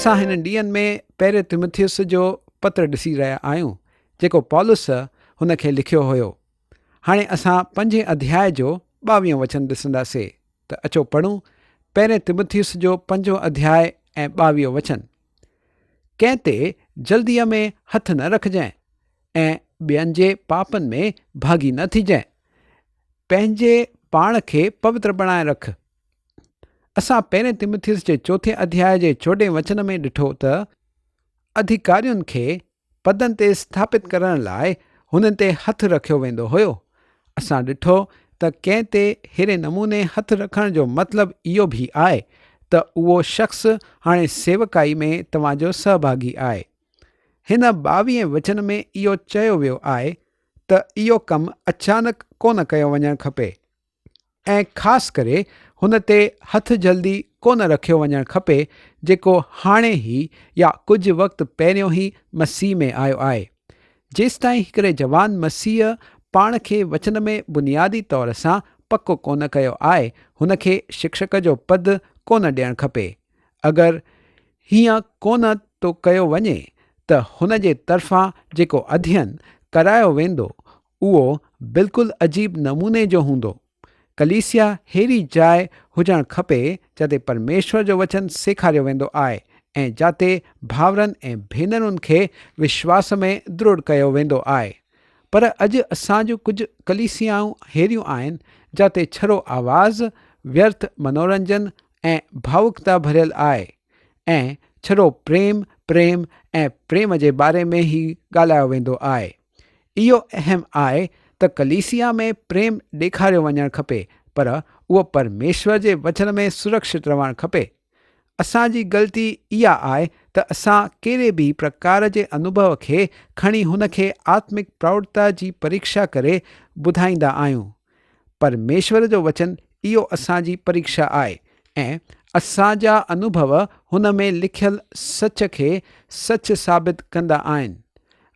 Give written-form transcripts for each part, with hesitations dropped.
असां हिन ॾींहंनि में पहिरें तिमुथियुस जो पत्र ॾिसी रहिया आहियूं जेको पौलुस हुन खे लिखियो हुयो। हाणे असां 5 अध्याय जो 22 वचन ॾिसंदासीं त अचो पढ़ूं पहिरें तिमुथियुस जो 5 अध्याय ऐं 22 वचन। कंहिं ते जल्दीअ में हथ न रखजांइ ऐं ॿियनि जे पापनि में भागी न थीजांइ, पंहिंजे पाण खे पवित्र बणाए रख। असां पहिरें तिमुथियुस जे 4 अध्याय जे 14 वचन में ॾिठो त अधिकारियुनि खे पदनि ते स्थापित करण लाइ हुननि ते हथ रखियो वेंदो हुयो। असां ॾिठो त कंहिं ते अहिड़े नमूने हथ रखण जो मतिलबु इहो बि आहे त उहो शख़्स हाणे सेवकाई में तव्हांजो सहभागी आहे। हिन 22 वचन में इहो चयो वियो आहे त इहो कमु अचानक कोन कयो वञणु खपे ऐं ख़ासि करे हुन ते हथ जल्दी कोन रखियो वञणु खपे जेको हाणे ई या कुझु वक़्तु पहिरियों ई मसीह में आयो आहे। जेसिताईं हिकिड़े जवान मसीह पाण खे वचन में बुनियादी तौर सां पको कोन कयो आहे हुन खे शिक्षक जो पद कोन ॾियणु खपे। अगरि हीअं कोन थो कयो वञे त हुन जे तरफ़ां जेको अध्ययन करायो वेंदो उहो बिल्कुलु अजीब नमूने जो हूंदो। कलीसिया अहिड़ी जाइ हुजणु खपे जिते परमेश्वर जो वचन सेखारियो वेंदो आहे ऐं जिते भाउरनि ऐं भेनरुनि खे विश्वास में दृढ़ कयो वेंदो आहे। पर अॼु असांजूं कुझु कलीसियाऊं अहिड़ियूं आहिनि जिते छरो आवाज़, व्यर्थ मनोरंजन ऐं भावुकता भरियल आहे ऐं छरो प्रेम ऐं प्रेम जे बारे में ई ॻाल्हायो वेंदो आहे। इहो अहम आहे त कलीसिया में प्रेम ॾेखारियो वञणु खपे पर उहो परमेश्वर जे वचन में सुरक्षित रहणु खपे। असांजी ग़लती इहा आहे त असां कहिड़े बि प्रकार जे अनुभव खे खणी हुन खे आत्मिक प्रौढ़ता जी परीक्षा करे ॿुधाईंदा आहियूं। परमेश्वर जो वचन इहो असांजी परीक्षा आहे ऐं असांजा अनुभव हुन में लिखियल सच खे सच साबित कंदा आहिनि।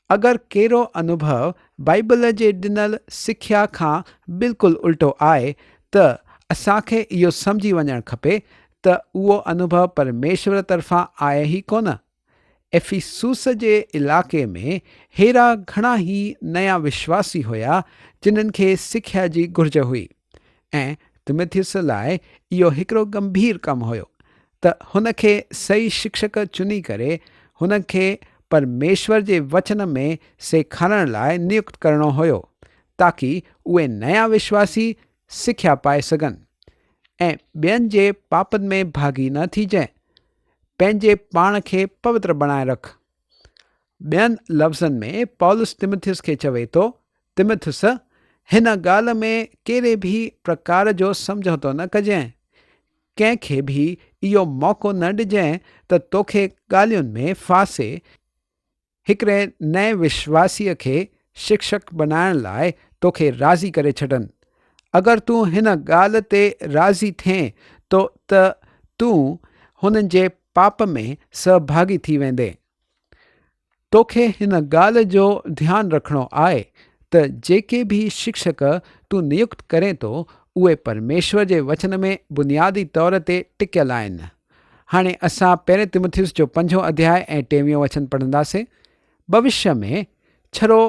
अगरि कहिड़ो अनुभव बाइबल जे ॾिनल सिख्या खां बिल्कुलु उल्टो आहे त असांखे इहो सम्झी वञणु खपे त उहो अनुभव परमेश्वर तरफ़ां आहे ई कोन। एफिसूस जे इलाइक़े में अहिड़ा घणा ई नया विश्वासी हुया जिन्हनि खे सिख्या जी घुर्ज हुई ऐं तिमुथियुस लाइ इहो हिकिड़ो गंभीर कमु हुयो त हुन खे सही शिक्षक चुनी करे हुन खे परमेश्वर जे वचन में सेखारण लाइ नियुक्त करणो हुयो ताकि उहे नया विश्वासी सिख्या पाए सघनि ऐं ॿियनि जे पापनि में भागी न थीजांइ, पंहिंजे पाण खे पवित्र बणाए रख। ॿियनि लफ़्ज़नि में पौलुस तिमुथियुस खे चवे थो, तिमुथियुस हिन ॻाल्हि में कहिड़े बि प्रकार जो समझौतो न कजांइ, कंहिंखे बि इहो मौक़ो न ॾिजांइ त तोखे ॻाल्हियुनि में फासे हिकिड़े नए विश्वासीअ खे शिक्षक बनाइण लाइ तोखे राज़ी करे छॾनि। अगरि तूं हिन ॻाल्हि ते राज़ी थिए थो त तूं हुननि जे पाप में सहभागी थी वेंदे। तोखे हिन ॻाल्हि जो ध्यानु रखणो आहे त जेके बि शिक्षक तूं नियुक्त करे थो उहे परमेश्वर जे वचन में बुनियादी तौर ते टिकियल आहिनि। हाणे असां पहिरें तिमुथियुस जो 5 अध्याय ऐं 23 वचन पढ़ंदासीं। भविष्य में छरो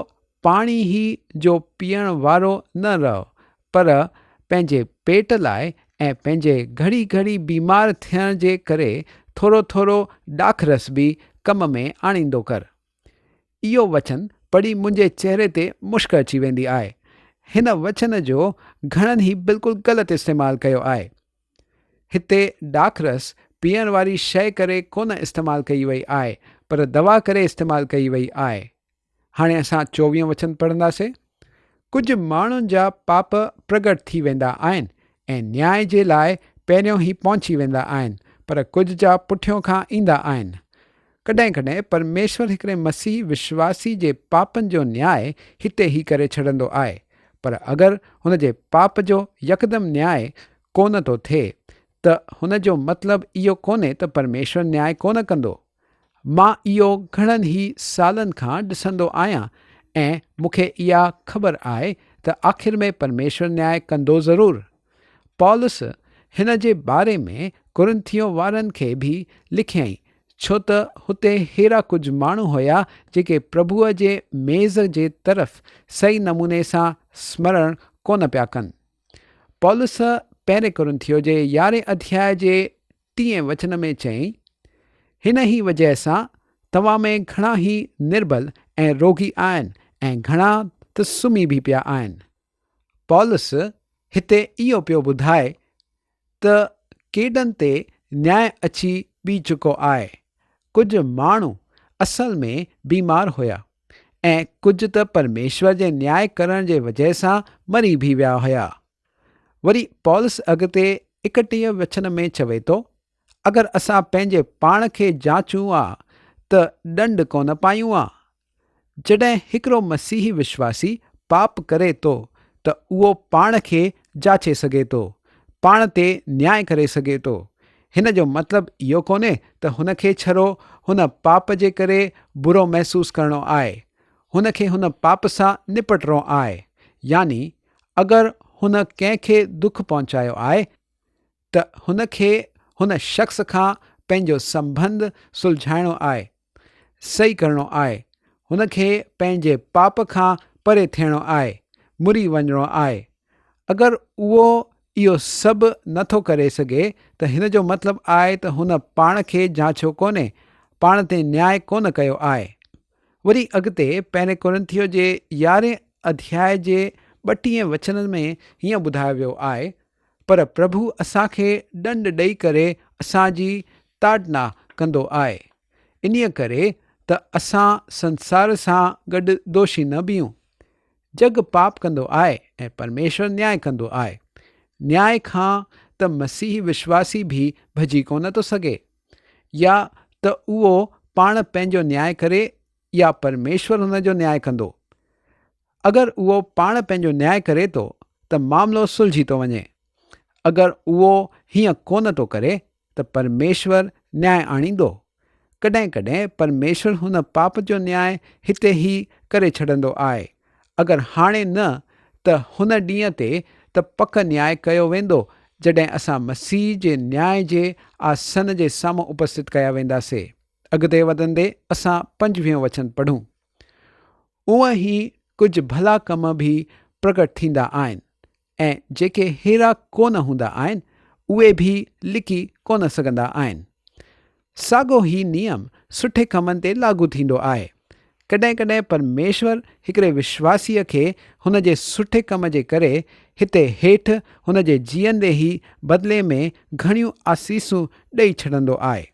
पाणी ई जो पीअण वारो न रहो पर पंहिंजे पेट लाइ ऐं पंहिंजे घड़ी घड़ी बीमार थियण जे करे थोरो थोरो ॾाखरस बि कम में आणींदो कर। इहो वचन पढ़ी मुंहिंजे चहिरे ते मुश्क अची वेंदी आहे। हिन वचन जो घणनि ई बिल्कुलु ग़लति इस्तेमालु कयो आहे। हिते ॾाखरस पीअण वारी शइ करे कोन इस्तेमालु कई वई आहे पर दवा करे इस्तेमालु कई वई आहे। हाणे असां 24 वचन पढ़ंदासीं। कुझु माण्हुनि जा पाप प्रगट थी वेंदा आहिनि ऐं न्याय जे लाइ पहिरियों ई पहुची वेंदा आहिनि पर कुझु जा पुठियों खां ईंदा आहिनि। कॾहिं कॾहिं परमेश्वर हिकिड़े मसीह विश्वासी जे पापनि जो न्याय हिते ई करे छॾंदो आहे पर अगरि हुन जे पाप जो यकदमि न्याय कोन थो थिए त हुन जो मतिलबु इहो कोन्हे त परमेश्वर न्याय कोन कंदो। मां इहो घणनि ई सालनि खां ॾिसंदो आहियां ऐं मूंखे इहा ख़बर आहे त आख़िर में परमेश्वर न्याय कंदो ज़रूरु। पौलुस हिन जे बारे में कुरिन्थियो वारनि खे बि लिखियईं छो त हुते अहिड़ा कुझु माण्हू हुआ जेके प्रभुअ जे मेज़ जे तरफ़ सही नमूने सां स्मरण कोन पिया कनि। पौलुस पहिरें कुरिन्थियो जे 11 अध्याय जे 30 वचन में चयईं, हिन ई वजह सां तव्हां में घणा ई निर्बल ऐं रोगी आहिनि ऐं घणा त सुम्ही बि पिया आहिनि। पौलुस हिते इहो पियो ॿुधाए त केॾनि ते न्याय अची बि चुको आहे। कुझु माण्हू असल में बीमार हुया ऐं कुझु त परमेश्वर जे न्याय करण जे वजह सां मरी बि विया हुया। वरी पौलुस अॻिते 31 वचन में चवे थो, अगरि असां पंहिंजे पाण खे जाचूं आ त ॾंड कोन पायूं आ। जॾहिं हिकिड़ो मसीही विश्वासी पाप करे थो त उहो पाण खे जाचे सघे थो, पाण ते न्याय करे सघे थो। हिन जो मतिलबु इहो कोन्हे त हुन खे छड़ो हुन पाप जे करे बुरो महसूसु करणो आहे। हुन खे हुन पाप सां निपटणो आहे। यानी अगरि हुन कंहिंखे दुख पहुचायो आहे त हुन खे हुन शख़्स खां पंहिंजो संबंध सुलझाइणो आहे, सही करणो आहे। हुन खे पंहिंजे पाप खां परे थियणो आहे, मुरी वञणो आहे। अगरि उहो इहो सभु नथो करे सघे त हिन जो मतिलबु आहे त हुन पाण खे जाचियो कोन्हे, पाण ते न्याय कोन कयो आहे। वरी अॻिते पहिरें कुरिन्थियो जे 11 अध्याय जे 32 वचन में हीअं ॿुधायो वियो आहे, पर प्रभु असांखे ॾंड ॾेई करे असांजी ताड़ना कंदो आहे। इन्हीअ करे त असां संसार सां गॾु दोषी न बीहूं। जग पाप कंदो आहे ऐं परमेश्वर न्याय कंदो आहे। न्याय खां त मसीही विश्वासी बि भॼी कोन थो सघे। या त उहो पाण पंहिंजो न्याय करे या परमेश्वर हुन जो न्याय कंदो। अगरि उहो पाण पंहिंजो न्याय करे थो त मामिलो सुलझी थो वञे। अगरि उहो हीअं कोन थो करे त परमेश्वर न्याय आणींदो। कॾहिं कॾहिं परमेश्वर हुन पाप जो न्याय हिते ई करे छॾंदो आहे। अगरि हाणे न त हुन ॾींहं ते त पक न्याय कयो वेंदो जॾहिं असां मसीह जे न्याय जे आसन जे साम्हूं उपस्थित कया वेंदासीं। अॻिते वधंदे असां 25 वचन पढ़ूं। उअं ई कुझु भला कम बि प्रकट थींदा आहिनि ऐं जेके अहिड़ा कोन हूंदा आहिनि उहे बि लिकी कोन सघंदा आहिनि। साॻियो ई नियम सुठे कमनि ते लागू थींदो आहे। कॾहिं कॾहिं परमेश्वर हिकिड़े विश्वासीअ खे हुन जे सुठे कम जे करे हिते हेठि हुन जे जीअंदे ई बदिले में घणियूं आसीसूं ॾेई छॾंदो आहे।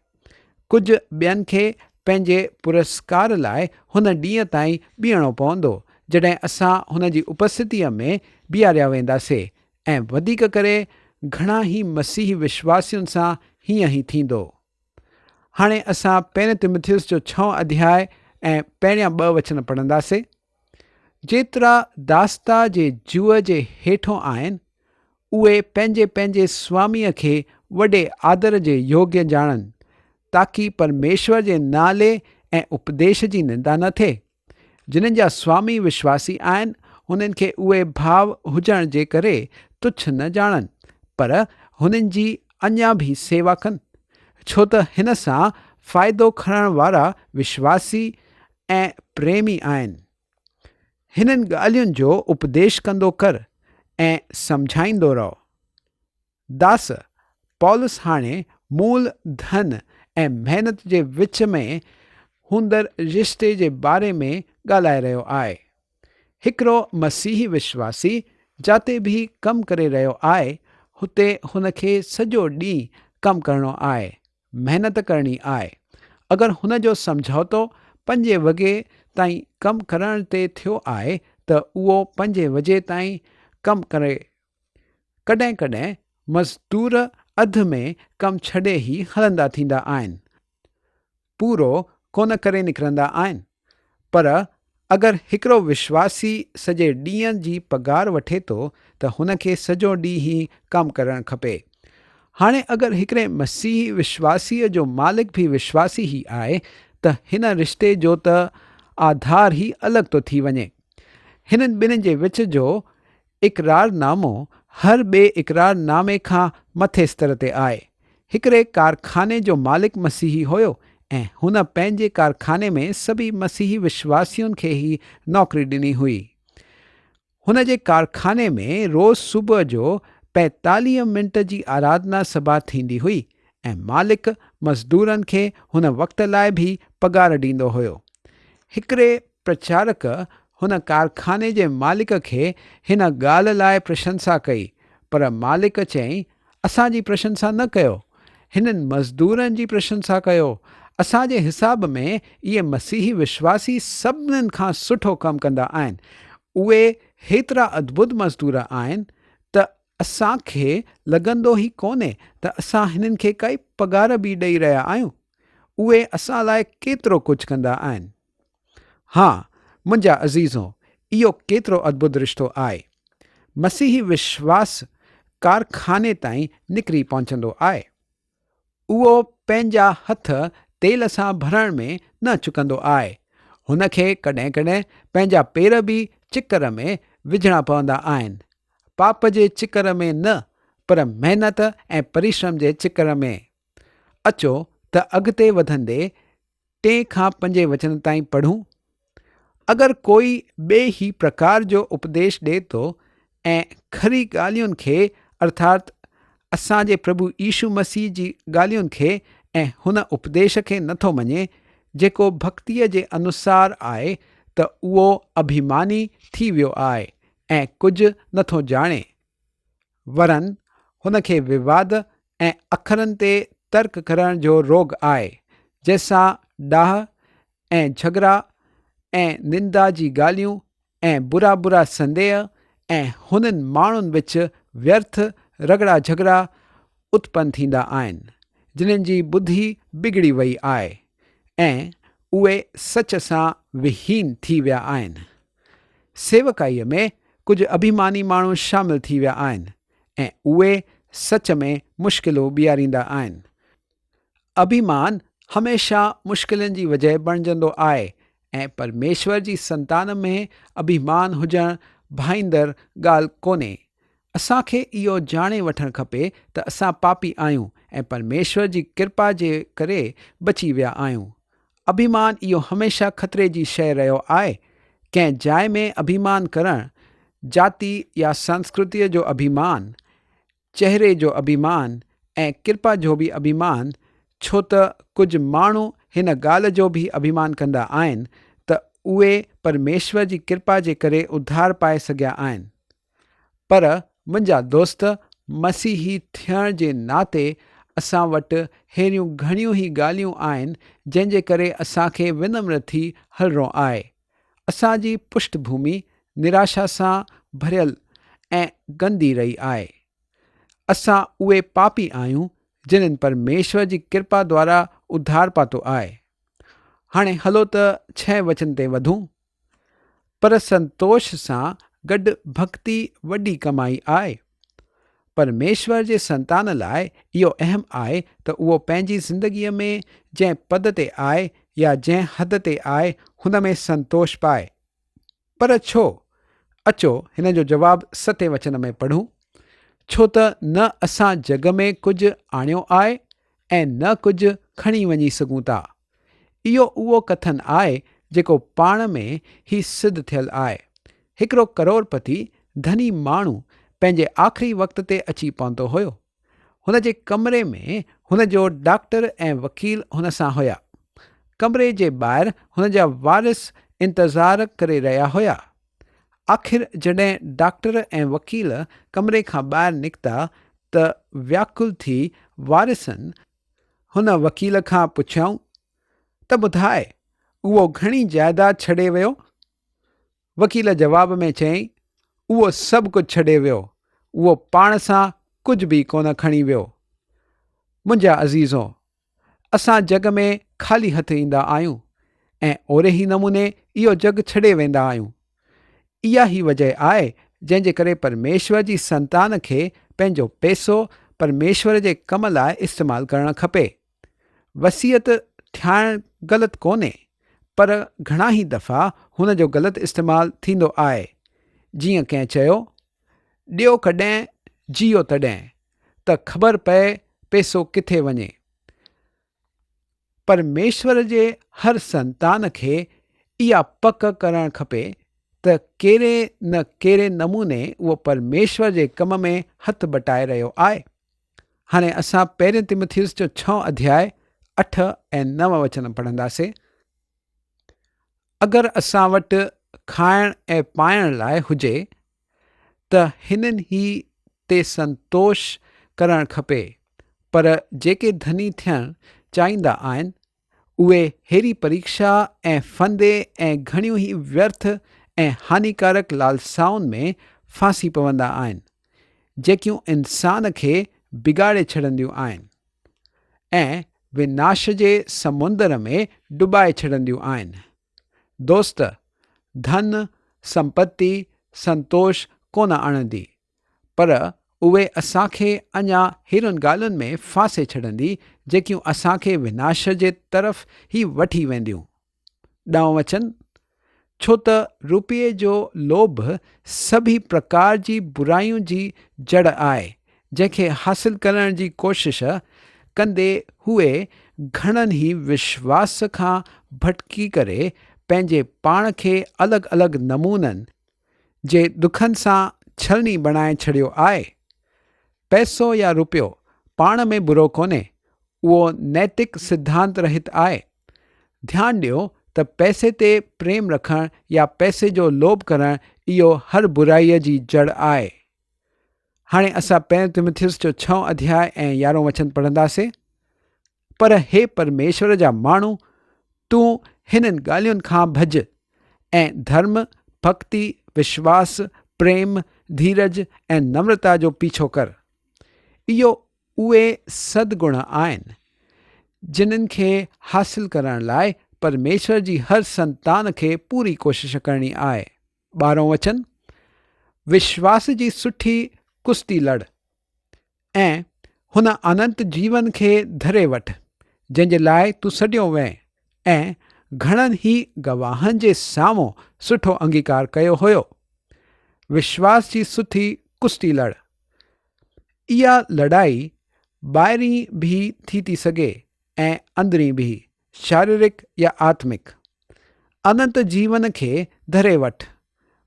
कुझु ॿियनि खे पंहिंजे पुरस्कार लाइ हुन ॾींहं ताईं बीहणो पवंदो जॾहिं असां हुन जी उपस्थितीअ में बीहारिया वेंदासीं ऐं वधीक करे घणा ई मसीही विश्वासियुनि सां हीअं ई थींदो। हाणे असां पहिरें तिमुथियुस जो 6 अध्याय ऐं पहिरियां 2 वचन पढ़ंदासीं। जेतिरा दास्ता जे जूअ जे हेठों आहिनि उहे पंहिंजे पंहिंजे स्वामीअ खे वॾे आदर जे योग्य ॼाणनि ताकी परमेश्वर जे नाले ऐं उपदेश जी निंदा न थिए। जिन्हनि जा स्वामी विश्वासी आहिनि हुननि खे उहे भाव हुजण जे करे तुच्छ न ॼाणनि, पर हुननि जी अञा बि सेवा कनि, छो त हिन सां फ़ाइदो खणण वारा विश्वासी ऐं प्रेमी आहिनि। हिननि ॻाल्हियुनि जो उपदेश कंदो कर ऐं सम्झाईंदो रहो। दास पौलुस हाणे मूल धन ऐं महिनत जे विच में हूंदड़ रिश्ते जे बारे में ॻाल्हाए रहियो आहे। हिकिड़ो मसीही विश्वासी जिते बि कमु करे रहियो आहे हुते हुनखे सॼो ॾींहुं कमु करणो आहे, महिनत करणी आहे। अगरि हुन जो समझौतो 5 वॻे ताईं कमु करण ते थियो आहे त उहो 5 वजे ताईं कमु करे। कॾहिं कॾहिं मज़दूर अधु में कमु छॾे ई हलंदा थींदा आहिनि, पूरो कोन करे निकिरंदा आहिनि। पर अगरि हिकिड़ो विश्वासी सॼे ॾींहं जी पघार वठे थो त हुनखे सॼो ॾींहुं ई कमु करणु खपे। हाणे अगरि हिकिड़े मसीही विश्वासीअ जो मालिक बि विश्वासी ई आहे त हिन रिश्ते जो त आधार ई अलॻि थो थी वञे। हिननि ॿिन्हिनि जे विच जो इक़रारनामो हर ॿिए इक़रारनामे खां मथे स्तर ते आहे। हिकिड़े कारखाने जो मालिक मसीही हुयो ऐं हुन पंहिंजे कारखाने में सभी मसीही विश्वासियुनि खे ई नौकरी ॾिनी हुई। हुन जे कारखाने में रोज़ सुबुह जो 45 मिंट जी आराधना सभा थींदी हुई ऐं मालिक मज़दूरनि खे हुन वक़्त लाइ बि पघार ॾींदो हुयो। हिकिड़े प्रचारक हुन कारखाने जे मालिक खे हिन ॻाल्हि लाइ प्रशंसा कई, पर मालिक चयईं, असांजी प्रशंसा न कयो, हिननि मज़दूरनि जी प्रशंसा कयो। असांजे हिसाब में इहे मसीही विश्वासी सभिनीनि खां सुठो कमु कंदा आहिनि। उहे हेतिरा अद्भुत मज़दूर आहिनि त असांखे लॻंदो ई कोन्हे त असां हिननि खे काई पघार बि ॾेई रहिया आहियूं। उहे असां लाइ केतिरो कुझु कंदा आहिनि। हा मुंहिंजा अज़ीज़ो, इहो केतिरो अद्भुत रिश्तो आहे। मसीही विश्वास कारखाने ताईं निकिरी पहुचंदो आहे। उहो पंहिंजा हथ तेल सां भरण में न चुकंदो आहे। हुनखे कॾहिं कॾहिं पंहिंजा पेर बि चिकर में विझणा पवंदा आहिनि। पाप जे चिकर में न, पर महिनत ऐं परिश्रम जे चिकर में। अचो त अॻिते वधंदे 3 खां 5 वचन ताईं पढ़ूं। अगरि कोई ॿिए ई प्रकार जो उपदेश ॾिए थो ऐं खरी ॻाल्हियुनि खे अर्थात असांजे प्रभु यीशु मसीह जी ॻाल्हियुनि खे ऐं हुन उपदेश खे नथो मञे जेको भक्तीअ जे अनुसार आहे, त उहो अभिमानी थी वियो आहे ऐं कुझु नथो ॼाणे। वरन हुनखे विवाद ऐं अखरनि ते तर्क करण जो रोग आहे, जंहिंसां डाह ऐं झगड़ा ऐं निंदा जी ॻाल्हियूं ऐं बुरा बुरा संदेह ऐं हुननि माण्हुनि विच व्यर्थ रगड़ा झगड़ा उत्पन्न थींदा आहिनि, जिन्हनि जी बुद्धि बिगड़ी वई आहे ऐं उहे सच सां विहीन थी विया आहिनि। सेवकाईअ में कुझु अभिमानी माण्हू शामिल थी विया आहिनि ऐं उहे सच में मुश्किलूं ॿियारींदा आहिनि। अभिमान हमेशा मुश्किलनि जी वजह बणिजंदो आहे ऐं परमेश्वर जी संतान में अभिमान हुजणु भाईंदड़ ॻाल्हि कोन्हे। असांखे इहो ॼाणे वठणु खपे त असां पापी आहियूं ऐं परमेश्वर जी कृपा जे करे बची विया आहियूं। अभिमान इहो हमेशा ख़तरे जी शइ रहियो आहे। कंहिं जाइ में अभिमान करणु, जाति या संस्कृतीअ जो अभिमान, चहिरे जो अभिमान ऐं कृपा जो बि अभिमान, छो त कुझु माण्हू हिन ॻाल्हि जो बि अभिमान कंदा आहिनि त उहे परमेश्वर जी कृपा जे करे उद्धार पाए सघिया आहिनि। पर मुंहिंजा दोस्त, मसीही थियण जे नाते असां वटि अहिड़ियूं घणियूं ई ॻाल्हियूं आहिनि जंहिंजे करे असांखे विनम्र थी हलणो आहे। असांजी पृष्ठभूमि निराशा सां भरियल ऐं गंदी रही आहे। असां उहे पापी आहियूं जिन्हनि परमेश्वर जी कृपा द्वारा उद्धार पातो आहे। हाणे हलो त 6 वचन ते वधूं। पर संतोष सां गॾु भक्ति वॾी कमाई आहे। परमेश्वर जे संतान लाइ इहो अहम आहे त उहो पंहिंजी ज़िंदगीअ में जंहिं पद ते आहे या जंहिं हद ते आहे हुन में संतोष पाए। पर छो? अचो हिन जो जवाबु 7 वचन में पढ़ूं। छो त न असां जग में कुझु आणियो आहे ऐं न कुझु खणी वञी सघूं था। इहो उहो कथन आहे जेको पाण में ई सिद्ध थियल आहे। हिकिड़ो करोड़पति धनी माण्हू पंहिंजे आख़िरी वक़्त ते अची पहुतो हुयो। हुन जे कमरे में हुन जो डॉक्टर ऐं वकील हुन सां हुया। कमरे जे ॿाहिरि हुन जा वारिस इंतज़ारु करे रहिया हुया। आख़िर जॾहिं डॉक्टर ऐं वकील कमरे खां ॿाहिरि निकिता त व्याकुल थी वारिसनि हुन वकील खां पुछियऊं त ॿुधाए, उहो घणी जाइदाद छॾे वियो? वकील जवाब में चयईं, उहो सभु कुझु छॾे वियो, उहो पाण सां कुझु बि कोन खणी वियो। मुंहिंजा अज़ीज़ो, असां जग में ख़ाली हथ ईंदा आहियूं ऐं ओड़े ई नमूने इहो जग छॾे वेंदा आहियूं। इहा ई वजह आहे जंहिंजे करे परमेश्वर जी संतान खे पंहिंजो पैसो परमेश्वर जे कम लाइ इस्तेमालु करणु खपे। वसीयत ठाहिणु ग़लति कोन्हे, पर घणा ई दफ़ा हुन जो ग़लति इस्तेमालु थींदो आहे। जीअं कंहिं चयो, ॾियो कॾहिं जियो तॾहिं त ख़बर पए पैसो किथे वञे। परमेश्वर जे हर संतान खे इहा पक करणु खपे त कहिड़े न कहिड़े नमूने उहो परमेश्वर जे कम में हथु बटाए रहियो आहे। हाणे असां पहिरें तिमुथियुस जो 6 अध्याय 8 ऐं 9 वचन पढ़ंदासीं। अगरि असां वटि खाइण ऐं पाइण लाइ हुजे त हिननि ई ते संतोष करणु खपे, पर जेके धनी थियणु चाहींदा आहिनि उहे अहिड़ी परीक्षा ऐं फंदे ऐं घणियूं ई व्यर्थ ऐं हानिकारक लालसाउनि में फांसी पवंदा आहिनि, जेकियूं इंसान खे बिगाड़े छॾंदियूं आहिनि ऐं विनाश जे समुंदर में डुबाए छॾंदियूं आहिनि। दोस्त, धन संपत्ति संतोष कोन आणंदी, पर उहे असांखे अञा अहिड़ियुनि ॻाल्हियुनि में फासे छॾंदी जेकियूं असांखे विनाश जे तरफ़ ई वठी वेंदियूं। 9 वचन, छो त रुपये जो लोभ सभी प्रकार जी बुराइयूं जी जड़ आहे, जंहिंखे हासिल करण जी कोशिश कंदे हुए घणनि ई विश्वास खां भटकी करे पंहिंजे पाण खे अलॻि अलॻि नमूननि जे दुखनि सां छलनी बणाए छॾियो आहे। पैसो या रुपयो पाण में बुरो कोन्हे, उहो नैतिक सिद्धांत रहित आहे। ध्यानु ॾियो त पैसे ते प्रेम रखणु या पैसे जो लोभ करणु इहो हर बुराईअ जी जड़ आहे। हाणे असां पहिरें तिमुथियुस जो 6 अध्याय ऐं 11 वचन पढ़ंदासीं। पर हे परमेश्वर जा माण्हू, तूं हिननि ॻाल्हियुनि खां भॼ ऐं धर्म, भक्ति, विश्वास, प्रेम, धीरज ऐं नम्रता जो पीछो कर। इहो उहे सदगुण आहिनि जिन्हनि खे हासिल करण लाइ परमेश्वर जी हर संतान खे पूरी कोशिश करणी आहे। 12 वचन, विश्वास जी सुठी कुश्ती लड़ ऐं हुन अनंत जीवन खे धरे वठ जंहिंजे लाइ तूं सॾियो वएं ऐं घणनि ई गवाहनि जे साम्हूं सुठो अंगीकार कयो हुयो। विश्वास जी सुठी कुश्ती लड़। इहा लड़ाई ॿाहिरीं बि थी सघे ऐं अंदरीं बि, शारीरिक या आत्मिक। अनंत जीवन खे धरे वठ।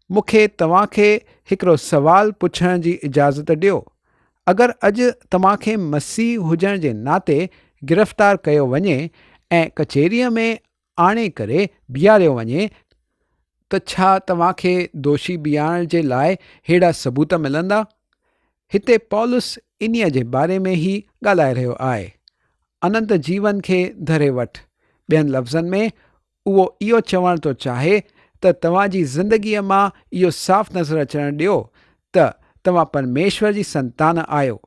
मूंखे तव्हांखे हिकिड़ो सवाल पुछण जी इजाज़त ॾियो। अगरि अॼु तव्हांखे मसीह हुजण जे नाते गिरफ़्तार कयो वञे ऐं कचहरीअ में आणे करे बीहारियो वञे त छा तव्हांखे दोषी बीहारण जे लाइ अहिड़ा सबूत मिलंदा? हिते पौलुस इन्हीअ जे बारे में ई ॻाल्हाए रहियो आहे। अनंत जीवन खे धरे वठ। ॿियनि लफ़्ज़नि में उहो इहो चवणु थो चाहे त तव्हांजी ज़िंदगीअ मां इहो साफ़ नज़र अचणु ॾियो त तव्हां परमेश्वर जी संतान आहियो।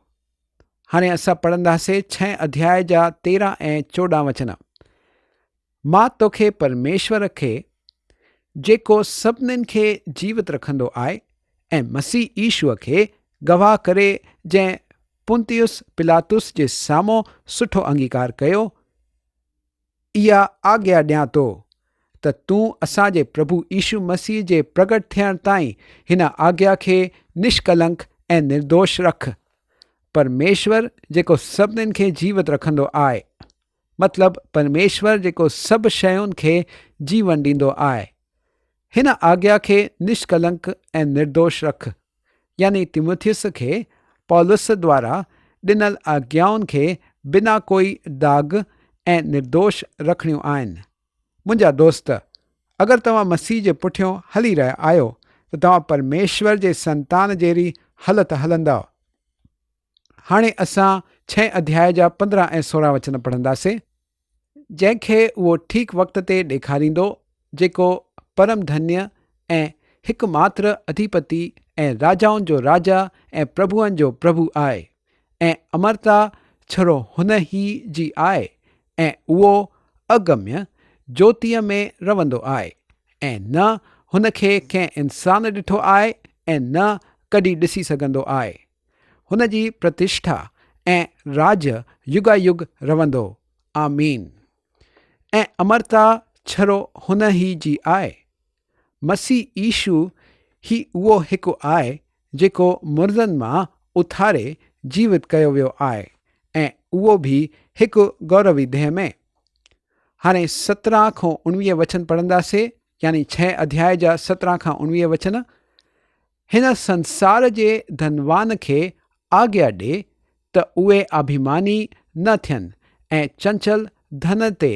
हाणे असां पढ़ंदासीं 6 अध्याय जा 13 ऐं 14 वचन। मां तोखे परमेश्वर खे, जेको सभिनीनि खे जीवित रखंदो आहे, ऐं मसीह ईशूअ खे गवाह करे जंहिं पुंतियुस पिलातुस जे साम्हूं सुठो अंगीकार कयो, इहा आज्ञा ॾियां थो त तूं असांजे प्रभु यीशु मसीह जे प्रगट थियण ताईं हिन आज्ञा खे निष्कलंक ऐं निर्दोष रख। परमेश्वर जेको सभिनीनि खे जीवित रखंदो आहे, मतिलबु परमेश्वर जेको सभु शयुनि खे जीवन ॾींदो आहे, हिन आज्ञा खे निष्कलंक ऐं निर्दोष रख। यानी तिमुथियुस खे पौलुस द्वारा ॾिनल आज्ञाउनि खे बिना कोई दाग ऐं निर्दोष रखणियूं आहिनि। मुंहिंजा दोस्त, अगरि तव्हां मसीह जे पुठियों हली रहिया आहियो त तव्हां परमेश्वर जे संतान जहिड़ी हालति हलंदा। हाणे असां 6 अध्याय जा 15 ऐं 16 वचन पढ़ंदासीं। जंहिंखे उहो ठीकु वक़्त ते ॾेखारींदो, जेको परम धन्य ऐं हिकु मात्र अधिपति ऐं राजाउनि जो राजा ऐं प्रभुअनि जो प्रभु आहे, ऐं अमरता छड़ो हुन ई जी आहे, ऐं उहो अगम्य ज्योतिअ में रहंदो आहे, ऐं न हुन खे कंहिं इंसान ॾिठो आहे ऐं न कॾहिं ॾिसी सघंदो आहे। हुन जी प्रतिष्ठा ऐं राज युगायुग रहंदो। आमीन। ऐं अमरता छड़ो हुन ई जी आहे। मसीह ईशू ही उहो हिकु आहे जेको मुर्दनि मां उथारे जीवित कयो वियो आहे, ऐं उहो बि हिकु गौरवी देह में। हाणे 17 खां 19 वचन पढ़ंदासीं, यानी 6 अध्याय जा 17 खां 19 वचन। हिन संसार जे धनवान खे आज्ञा ॾे त उहे अभिमानी न थियनि ऐं चंचल धन ते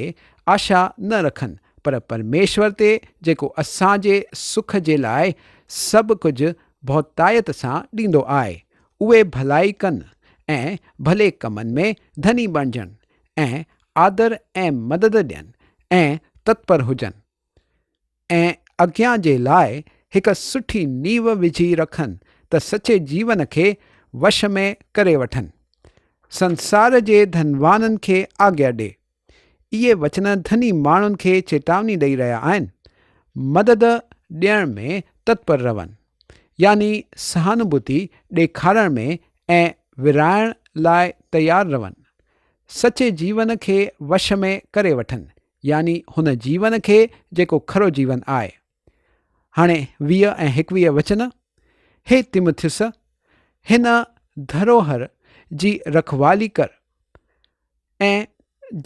आशा न रखनि, पर परमेश्वर ते जेको असांजे सुख जे लाइ सभु कुझु बहुतायत सां ॾींदो आहे, उहे भलाई कनि ऐं भले कमनि में धनी बणिजनि ऐं आदर ऐं मदद ॾियनि ऐं तत्पर हुजनि ऐं अॻियां जे लाइ हिकु सुठी नीव विझी रखनि त सचे जीवन खे वश में करे वठनि। संसार जे धनवाननि खे आज्ञा ॾे। इहे वचन धनी माण्हुनि खे चेतावनी ॾेई रहिया आहिनि। मदद ॾियण में तत्पर रहनि, यानी सहानुभूति ॾेखारण में ऐं विराइण लाइ तयारु रहनि। सचे जीवन खे वश में करे वठनि, यानी हुन जीवन खे जेको खरो जीवन आहे। हाणे 20 ऐं 21 वचन। हे तिमुथियुस, हिन धरोहर जी रखवाली कर ऐं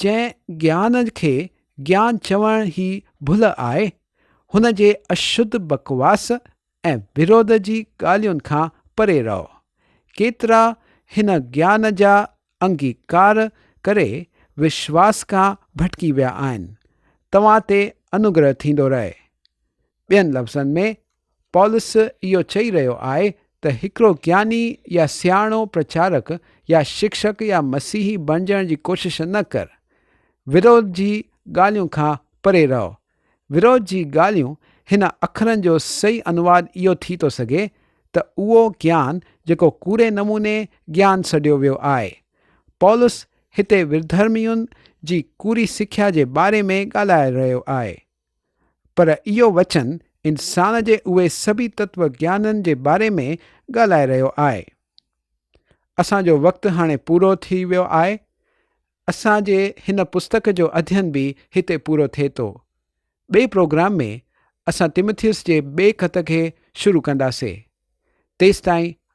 जंहिं ज्ञान खे ज्ञान चवण ई भुल आहे, हुन जे अशुद्ध बकवास ऐं विरोध जी ॻाल्हियुनि खां परे रहो। केतिरा हिन ज्ञान जा अंगीकार करे विश्वास खां भटकी विया आहिनि। तव्हां ते अनुग्रह थींदो रहे। ॿियनि लफ़्ज़नि में पौलुस इहो चई रहियो आहे त हिकिड़ो ज्ञानी या सियाणो प्रचारक या शिक्षक या मसीही बणिजण जी कोशिश न कर। विरोध जी ॻाल्हियुनि खां परे रहो। विरोध जी ॻाल्हियूं हिन अखरनि जो सही अनुवाद इहो थी थो सघे त उहो ज्ञान जेको कूड़े नमूने ज्ञान सॾियो वियो आहे। पौलुस हिते विधर्मियुनि जी कूड़ी सिख्या जे बारे में ॻाल्हाए रहियो आहे, पर इहो वचन इंसान जे उहे सभी तत्व ज्ञाननि जे बारे में ॻाल्हाए रहियो आहे। असांजो वक़्तु हाणे पूरो थी वियो आहे। असांजे हिन पुस्तक जो अध्ययन बि हिते पूरो थिए थो। ॿिए प्रोग्राम में असां तिमुथियुस जे ॿिए ख़त खे शुरू कंदासीं। तेसिताईं